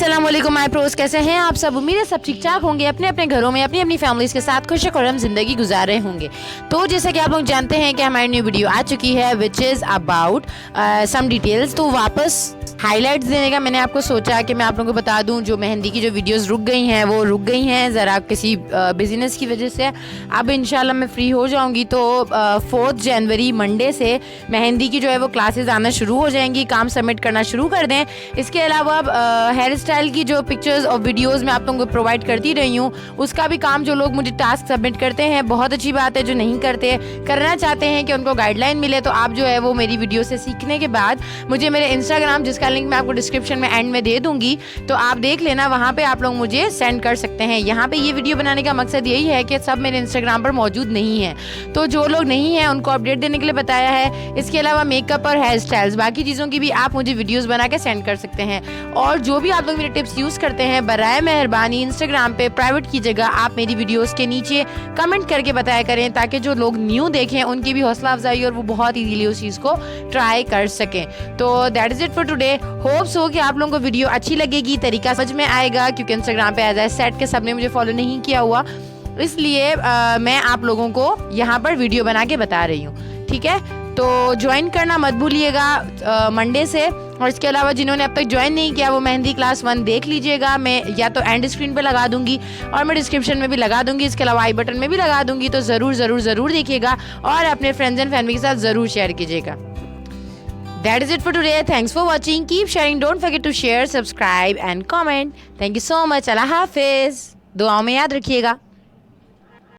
अस्सलाम वालेकुम my pros, कैसे हैं आप सब। उम्मीद है सब ठीक ठाक होंगे, अपने अपने घरों में अपनी अपनी फैमिलीज़ के साथ खुशखुर्रम ज़िंदगी गुजार रहे होंगे। तो जैसा कि आप लोग जानते हैं कि हमारी न्यू वीडियो आ चुकी है which is about some details. तो वापस हाइलाइट्स देने का मैंने आपको सोचा कि मैं आप लोगों को बता दूं, जो मेहंदी की जो वीडियोस रुक गई हैं वो रुक गई हैं ज़रा किसी बिजनेस की वजह से। अब इंशाल्लाह मैं फ्री हो जाऊंगी तो 4 जनवरी मंडे से मेहंदी की जो है वो क्लासेस आना शुरू हो जाएंगी, काम सबमिट करना शुरू कर दें। इसके अलावा हेयर स्टाइल की जो पिक्चर्स और वीडियोज़ मैं आप लोगों को प्रोवाइड करती रही हूँ, उसका भी काम जो लोग मुझे टास्क सबमिट करते हैं बहुत अच्छी बात है। जो नहीं करते करना चाहते हैं कि उनको गाइडलाइन मिले, तो आप जो है वो मेरी वीडियो से सीखने के बाद मुझे मेरे इंस्टाग्राम, जिसका लिंक मैं आपको डिस्क्रिप्शन में एंड में दे दूंगी, तो आप देख लेना, वहाँ पे आप लोग मुझे सेंड कर सकते हैं। यहाँ पे ये वीडियो बनाने का मकसद यही है कि सब मेरे इंस्टाग्राम पर मौजूद नहीं है, तो जो लोग नहीं हैं उनको अपडेट देने के लिए बताया है। इसके अलावा मेकअप और हेयर स्टाइल्स, बाकी चीज़ों की भी आप मुझे वीडियोज़ बना के सेंड कर सकते हैं। और जो भी आप लोग मेरे टिप्स यूज़ करते हैं, बराए मेहरबानी इंस्टाग्राम पे प्राइवेट की जगह आप मेरी वीडियोज़ के नीचे कमेंट करके बताया करें, ताकि जो लोग न्यू देखें उनकी भी हौसला अफजाई और वो बहुत ईजीली उस चीज़ को ट्राई कर सकें। तो that is it for today. Hopes हो कि आप लोगों को वीडियो अच्छी लगेगी, तरीका समझ में आएगा, क्योंकि इंस्टाग्राम पे एज आई सेड के सबने मुझे फॉलो नहीं किया हुआ, इसलिए मैं आप लोगों को यहाँ पर वीडियो बना के बता रही हूँ, ठीक है। तो ज्वाइन करना मत भूलिएगा मंडे से। और इसके अलावा जिन्होंने अब तक ज्वाइन नहीं किया वो मेहंदी क्लास 1 देख लीजिएगा, मैं या तो एंड स्क्रीन पे लगा दूंगी और मैं डिस्क्रिप्शन में भी लगा दूंगी, इसके अलावा आई बटन में भी लगा दूंगी, तो ज़रूर ज़रूर ज़रूर देखिएगा और अपने फ्रेंड्स एंड फैमिली के साथ ज़रूर शेयर कीजिएगा। That is it for today. Thanks for watching. Keep sharing. Don't forget to share, subscribe and comment. Thank you so much. Allah Hafiz. दुआओं में याद रखिएगा।